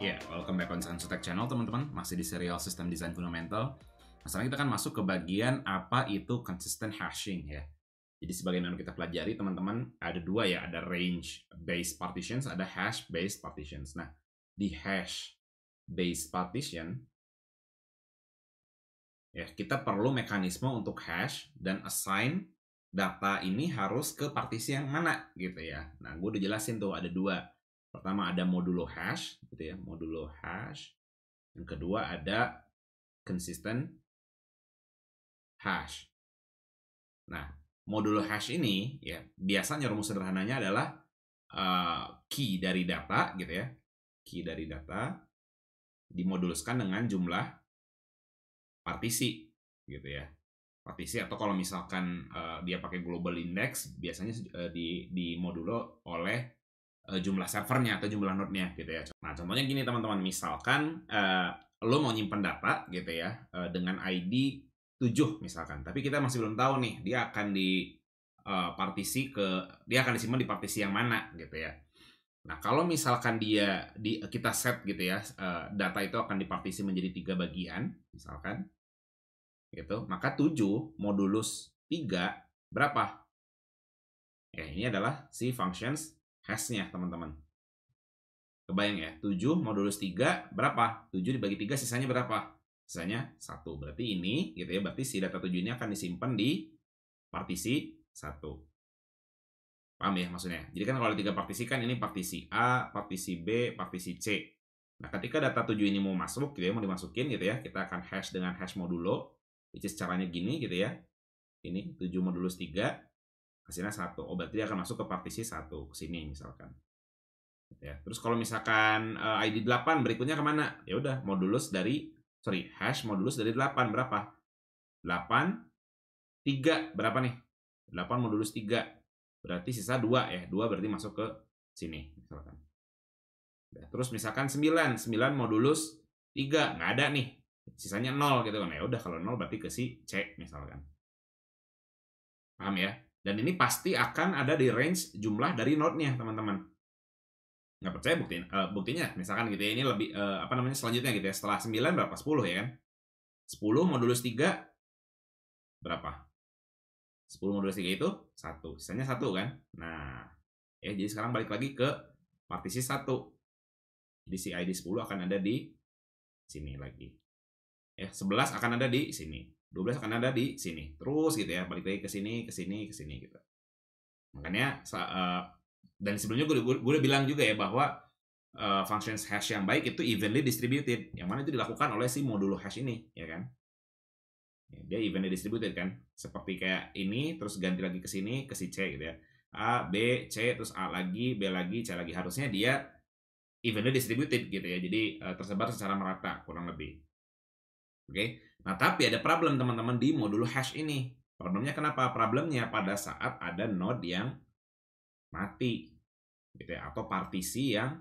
Ya, welcome back on Science Tech Channel teman-teman. Masih di serial System Design Fundamental. Nah, sekarang kita akan masuk ke bagian apa itu consistent hashing ya. Jadi sebagaimana kita pelajari teman-teman, ada dua ya, ada range based partitions, ada hash based partitions. Nah, di hash based partition ya, kita perlu mekanisme untuk hash dan assign data ini harus ke partisi yang mana gitu ya. Nah, gue udah jelasin tuh ada dua. Pertama ada modulo hash gitu ya, modulo hash. Yang kedua ada consistent hash. Nah, modulo hash ini ya biasanya rumus sederhananya adalah key dari data gitu ya. Key dari data dimoduluskan dengan jumlah partisi gitu ya. Partisi atau kalau misalkan dia pakai global index biasanya di modulo oleh jumlah servernya atau jumlah node-nya gitu ya. Nah, contohnya gini teman-teman, misalkan lo mau nyimpen data gitu ya dengan ID 7 misalkan, tapi kita masih belum tahu nih dia akan dia akan disimpan di partisi yang mana gitu ya. Nah, kalau misalkan kita set gitu ya, data itu akan dipartisi menjadi 3 bagian misalkan gitu, maka 7 modulus 3 berapa? Ya, ini adalah si functions hash-nya teman-teman. Kebayang ya, 7 modulus 3 berapa? 7 dibagi 3 sisanya berapa? Sisanya 1. Berarti ini gitu ya, berarti si data 7 ini akan disimpan di partisi 1. Paham ya maksudnya? Jadi kan kalau 3 partisi kan ini partisi A, partisi B, partisi C. Nah, ketika data 7 ini mau masuk gitu ya, mau dimasukin gitu ya, kita akan hash dengan hash modulo, which is caranya gini gitu ya. Ini 7 modulus 3 hasilnya 1. Oh, berarti dia akan masuk ke partisi 1 ke sini misalkan. Ya. Terus kalau misalkan ID 8 berikutnya kemana? Ya udah hash modulus dari 8 berapa? 8 3 berapa nih? 8 modulus 3 berarti sisa 2 ya. 2 berarti masuk ke sini misalkan. Ya, terus misalkan 9 modulus 3 nggak ada nih. Sisanya 0 gitu kan. Ya udah kalau 0 berarti ke si C misalkan. Paham ya? Dan ini pasti akan ada di range jumlah dari node-nya, teman-teman. Nggak percaya buktinya misalkan gitu ya, ini lebih selanjutnya gitu ya, setelah 9 berapa? 10 ya kan, 10 modulus 3 berapa? 10 modulus 3 itu 1, sisanya 1 kan. Nah ya, jadi sekarang balik lagi ke partisi 1, jadi si ID 10 akan ada di sini lagi ya, 11 akan ada di sini, 12 akan ada di sini, terus gitu ya, balik lagi ke sini gitu. Makanya dan sebelumnya gue udah bilang juga ya bahwa functions hash yang baik itu evenly distributed, yang mana itu dilakukan oleh si modulo hash ini ya kan. Dia evenly distributed kan, seperti kayak ini terus ganti lagi ke sini ke si C gitu ya, A, B, C, terus A lagi, B lagi, C lagi, harusnya dia evenly distributed gitu ya, jadi tersebar secara merata kurang lebih. Oke. Nah, tapi ada problem teman-teman di modulo hash ini. Problemnya kenapa? Problemnya pada saat ada node yang mati gitu ya, atau partisi yang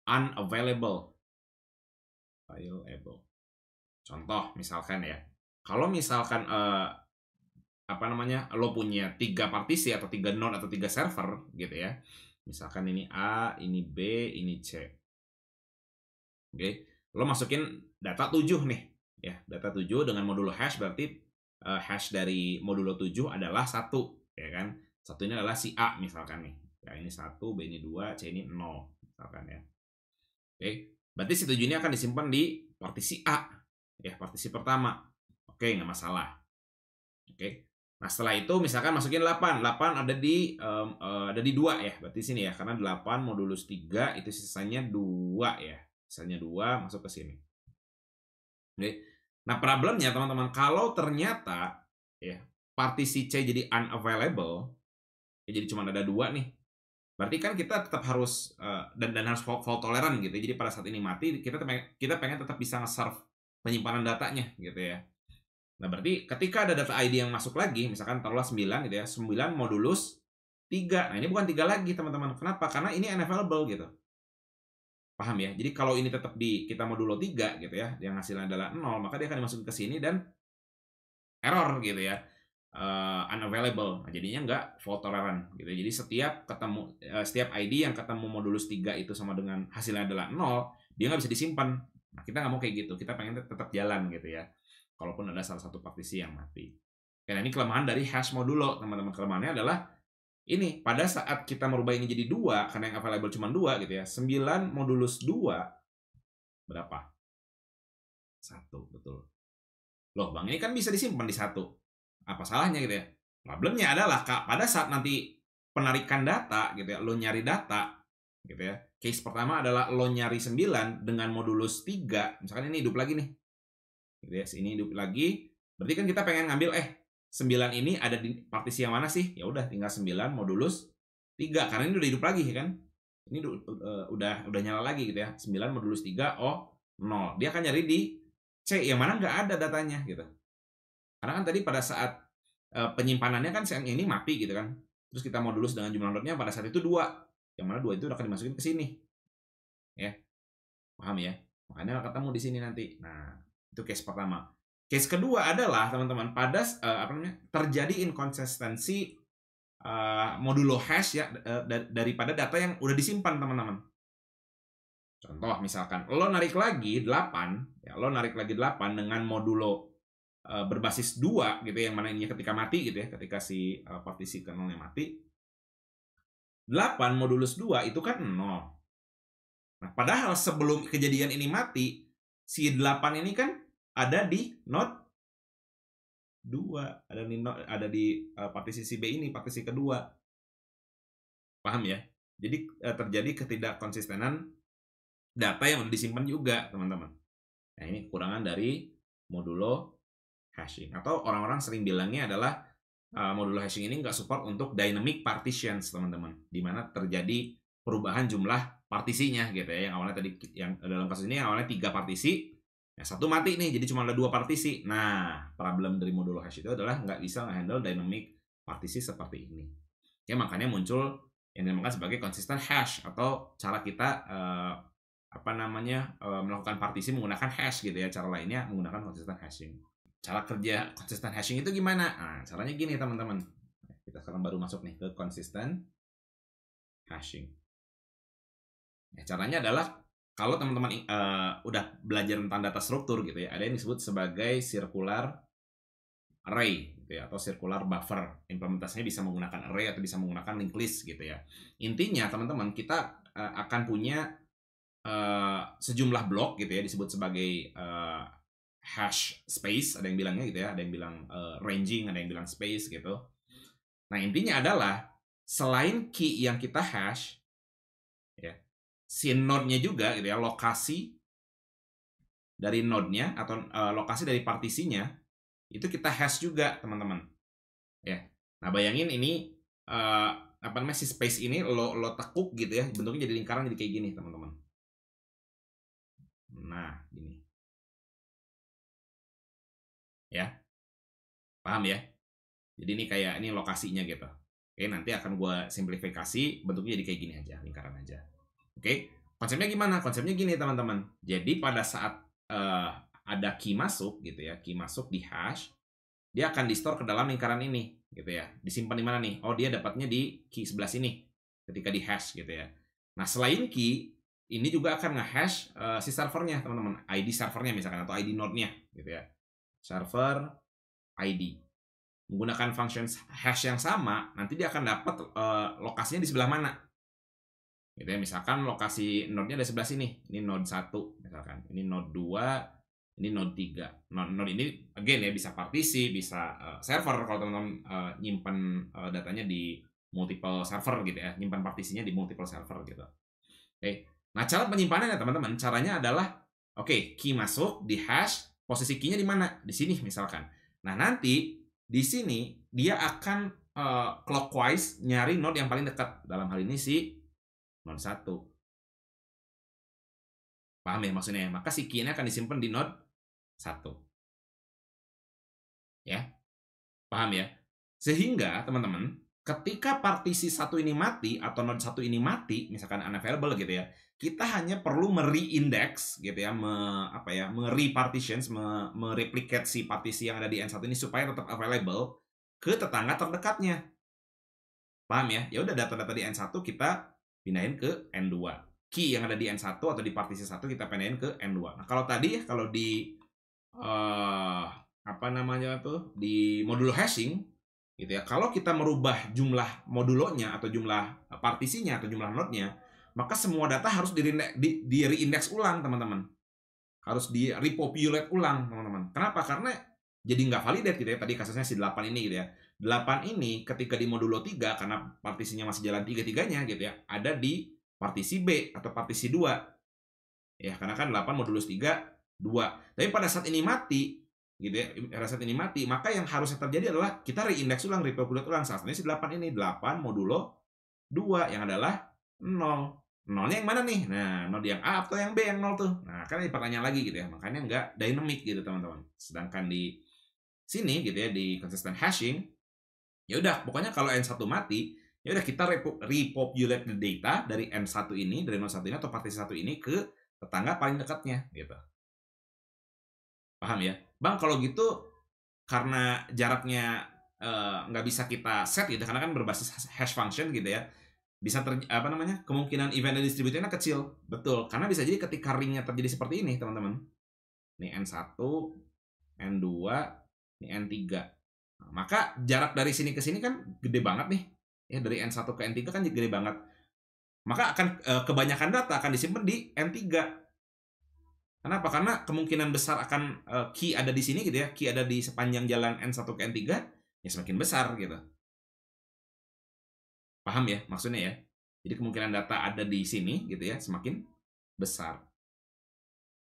unavailable. Contoh misalkan ya, kalau misalkan lo punya 3 partisi atau 3 node atau 3 server gitu ya, misalkan ini A, ini B, ini C. Oke, lo masukin data 7 nih ya, data 7 dengan modulo hash, berarti hash dari modulo 7 adalah 1 ya kan. Satu ini adalah si A misalkan nih. Ya, ini 1, B ini 2, C ini 0 misalkan ya. Oke, berarti si 7 ini akan disimpan di partisi A ya, partisi pertama. Oke, nggak masalah. Oke. Nah, setelah itu misalkan masukin 8 ada di 2 ya, berarti sini ya, karena 8 modulus 3 itu sisanya 2 ya. Sisanya 2 masuk ke sini. Oke. Nah, problemnya teman-teman, kalau ternyata ya partisi C jadi unavailable, ya jadi cuma ada 2 nih. Berarti kan kita tetap harus dan harus fault tolerant gitu. Jadi pada saat ini mati, kita pengen tetap bisa nge-serve penyimpanan datanya gitu ya. Nah, berarti ketika ada data ID yang masuk lagi, misalkan taruhlah 9 gitu ya, 9 modulus 3. Nah, ini bukan 3 lagi, teman-teman. Kenapa? Karena ini unavailable gitu. Paham ya? Jadi kalau ini tetap di kita modulo 3 gitu ya, yang hasilnya adalah 0, maka dia akan dimasukin ke sini dan error gitu ya. unavailable. Nah, jadinya nggak fault tolerant gitu. Jadi setiap ID yang ketemu modulus 3 itu sama dengan hasilnya adalah 0, dia nggak bisa disimpan. Nah, kita nggak mau kayak gitu. Kita pengen tetap jalan gitu ya. Kalaupun ada salah satu partisi yang mati. Karena ini kelemahan dari hash modulo, teman-teman. Kelemahannya adalah ini, pada saat kita merubah ini jadi 2, karena yang available cuma 2 gitu ya, 9 modulus 2, berapa? 1, betul. Loh Bang, ini kan bisa disimpan di 1. Apa salahnya gitu ya? Problemnya adalah, pada saat nanti penarikan data gitu ya, lo nyari data gitu ya. Case pertama adalah lo nyari 9 dengan modulus 3, misalkan ini hidup lagi nih. Gitu ya, ini hidup lagi, berarti kan kita pengen ngambil 9 ini ada di partisi yang mana sih? Ya udah tinggal 9 modulus 3 karena ini udah hidup lagi kan. Ini udah nyala lagi gitu ya. 9 modulus 3 0. Dia akan nyari di C yang mana nggak ada datanya gitu. Karena kan tadi pada saat penyimpanannya kan yang ini mati gitu kan. Terus kita modulus dengan jumlah nodnya pada saat itu 2. Yang mana 2 itu akan dimasukin ke sini. Ya. Paham ya? Makanya ketemu di sini nanti. Nah, itu case pertama. Case kedua adalah teman-teman pada terjadi inkonsistensi modulo hash ya daripada data yang udah disimpan teman-teman. Contoh misalkan lo narik lagi 8, ya lo narik lagi 8 dengan modulo berbasis 2 gitu yang mana ini ketika mati gitu ya, ketika si partisi kernelnya mati. 8 modulus 2 itu kan 0. Nah, padahal sebelum kejadian ini mati, si 8 ini kan ada di node 2, ada di partisi si B ini, partisi kedua. Paham ya? Jadi terjadi ketidakkonsistenan data yang udah disimpan juga, teman-teman. Nah, ini kekurangan dari modulo hashing. Atau orang-orang sering bilangnya adalah modulo hashing ini nggak support untuk dynamic partitions, teman-teman. Di mana terjadi perubahan jumlah partisinya gitu ya. Yang awalnya tadi, yang dalam kasus ini yang awalnya 3 partisi, ya 1 mati nih, jadi cuma ada 2 partisi. Nah, problem dari modulo hash itu adalah nggak bisa nge-handle dynamic partisi seperti ini. Ya, makanya muncul yang dinamakan sebagai consistent hash, atau cara kita melakukan partisi menggunakan hash gitu ya. Cara lainnya menggunakan consistent hashing. Cara kerja consistent hashing itu gimana? Nah, caranya gini teman-teman. Kita sekarang baru masuk nih ke consistent hashing. Ya, caranya adalah kalau teman-teman udah belajar tentang data struktur gitu ya, ada yang disebut sebagai circular array gitu ya, atau circular buffer. Implementasinya bisa menggunakan array atau bisa menggunakan linked list gitu ya. Intinya teman-teman, kita akan punya sejumlah blok gitu ya, disebut sebagai hash space, ada yang bilangnya gitu ya, ada yang bilang ranging, ada yang bilang space gitu. Nah, intinya adalah selain key yang kita hash ya, si node-nya juga gitu ya, lokasi dari node-nya atau lokasi dari partisinya itu kita hash juga, teman-teman. Ya. Nah, bayangin ini si space ini lo tekuk gitu ya, bentuknya jadi lingkaran, jadi kayak gini, teman-teman. Nah, gini. Ya. Paham ya? Jadi ini lokasinya gitu. Oke, nanti akan gue simplifikasi, bentuknya jadi kayak gini aja, lingkaran aja. Oke, konsepnya gimana? Konsepnya gini teman-teman. Jadi pada saat ada key masuk gitu ya, key masuk di hash, dia akan di-store ke dalam lingkaran ini gitu ya. Disimpan di mana nih? Oh, dia dapatnya di key sebelah sini ketika di hash gitu ya. Nah, selain key, ini juga akan nge-hash si servernya teman-teman, ID servernya misalkan, atau ID node-nya gitu ya. Server ID. Menggunakan function hash yang sama, nanti dia akan dapat lokasinya di sebelah mana. Gitu ya, misalkan lokasi node-nya di sebelah sini. Ini node 1 misalkan. Ini node 2, ini node 3. Node ini again ya, bisa partisi, bisa server kalau teman-teman nyimpan datanya di multiple server gitu ya. Nyimpan partisinya di multiple server gitu. Oke. Nah, cara penyimpanannya teman-teman, caranya adalah key masuk di hash, posisi key-nya di mana? Di sini misalkan. Nah, nanti di sini dia akan clockwise nyari node yang paling dekat. Dalam hal ini si node 1. Paham ya maksudnya? Maka si key-nya akan disimpan di node 1. Ya. Paham ya? Sehingga teman-teman, ketika partisi 1 ini mati atau node 1 ini mati, misalkan unavailable gitu ya, kita hanya perlu mere-index gitu ya, mere-partitions, mereplicate si partisi yang ada di N1 ini supaya tetap available. ke tetangga terdekatnya. Paham ya? Ya udah data-data di N1 kita pindahin ke N2. Key yang ada di N1 atau di partisi 1 kita pindahin ke N2. Nah, kalau tadi ya, kalau di apa namanya tuh, di modulo hashing gitu ya. Kalau kita merubah jumlah modulonya atau jumlah partisinya atau jumlah node-nya, maka semua data harus di reindex ulang, teman-teman. Harus di repopulate ulang, teman-teman. Kenapa? Karena jadi nggak validate gitu ya. Tadi kasusnya si 8 ini gitu ya. 8 ini ketika di modulo 3 karena partisinya masih jalan 3-3-nya gitu ya, ada di partisi B atau partisi 2. Ya, karena kan 8 modulus 3 2. Tapi pada saat ini mati gitu ya, pada saat ini mati, maka yang harusnya terjadi adalah kita reindex ulang, repopulate ulang. Saat ini si 8 ini 8 modulo 2 yang adalah 0. Nolnya yang mana nih? Nah, nol yang A atau yang B yang 0 tuh. Nah, kan ini pertanyaan lagi gitu ya. Makanya nggak dynamic gitu, teman-teman. Sedangkan di sini gitu ya, di consistent hashing, ya udah pokoknya kalau N1 mati, ya udah kita repopulate the data dari N1 ini, dari 01 ini atau partisi 1 ini ke tetangga paling dekatnya gitu. Paham ya? Bang, kalau gitu karena jaraknya nggak bisa kita set gitu, karena kan berbasis hash function gitu ya, bisa apa namanya, kemungkinan event distributed-nya kecil. Betul, karena bisa jadi ketika ringnya terjadi seperti ini, teman-teman. Ini N1, N2, ini N3. Nah, maka jarak dari sini ke sini kan gede banget nih. Ya, dari N1 ke N3 kan gede banget. Maka akan kebanyakan data akan disimpan di N3. Kenapa? Karena kemungkinan besar akan key ada di sini gitu ya, key ada di sepanjang jalan N1 ke N3, ya semakin besar gitu. Paham ya maksudnya ya? Jadi kemungkinan data ada di sini gitu ya, semakin besar.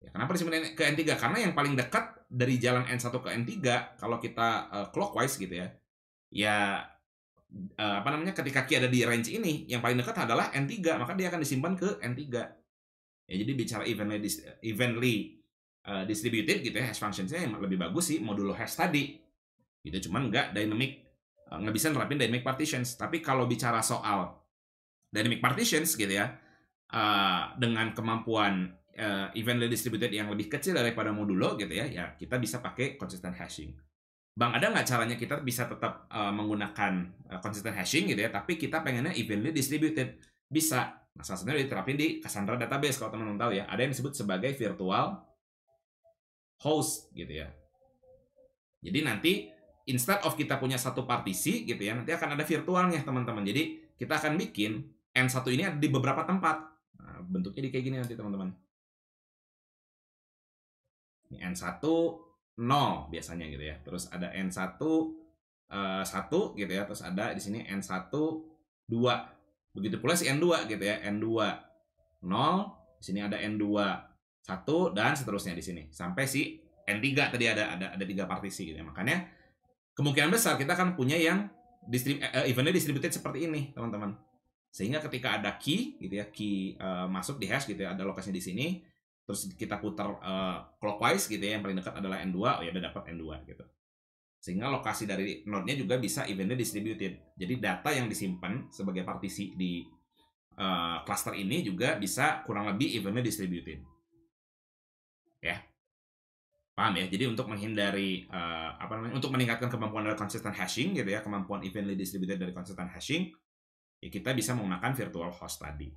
Ya, kenapa disimpan ke N3? Karena yang paling dekat dari jalan N1 ke N3, kalau kita clockwise gitu ya, ya apa namanya, ketika key ada di range ini, yang paling dekat adalah N3, maka dia akan disimpan ke N3. Ya, jadi bicara evenly distributed gitu ya, hash functionsnya yang lebih bagus sih modulo hash tadi gitu, cuman nggak dynamic, nggak bisa nerapin dynamic partitions. Tapi kalau bicara soal dynamic partitions gitu ya, dengan kemampuan evenly distributed yang lebih kecil daripada modulo gitu ya, ya kita bisa pakai consistent hashing. Bang, ada nggak caranya kita bisa tetap menggunakan consistent hashing gitu ya, tapi kita pengennya evenly distributed? Bisa. Nah, salah satunya diterapin di Cassandra Database, kalau teman-teman tahu ya. Ada yang disebut sebagai virtual host gitu ya. Jadi nanti instead of kita punya satu partisi gitu ya, nanti akan ada virtualnya, teman-teman. Jadi kita akan bikin N1 ini ada di beberapa tempat. Nah, bentuknya di kayak gini nanti, teman-teman. Ini N1 0 biasanya gitu ya. Terus ada N1 1 gitu ya. Terus ada di sini N1 2. Begitu pula si N2 gitu ya, N2 0, di sini ada N2 1 dan seterusnya di sini sampai si N3 tadi ada 3 partisi gitu ya. Makanya kemungkinan besar kita akan punya yang eventnya distributed seperti ini, teman-teman. Sehingga ketika ada key gitu ya, key masuk di hash gitu ya, ada lokasinya di sini, terus kita putar clockwise gitu ya, yang paling dekat adalah N2, oh ya udah dapat N2 gitu. Sehingga lokasi dari node-nya juga bisa evenly distributed. Jadi data yang disimpan sebagai partisi di cluster ini juga bisa kurang lebih evenly distributed. Ya, paham ya? Jadi untuk menghindari untuk meningkatkan kemampuan dari consistent hashing gitu ya, kemampuan evenly distributed dari consistent hashing, ya kita bisa menggunakan virtual host tadi.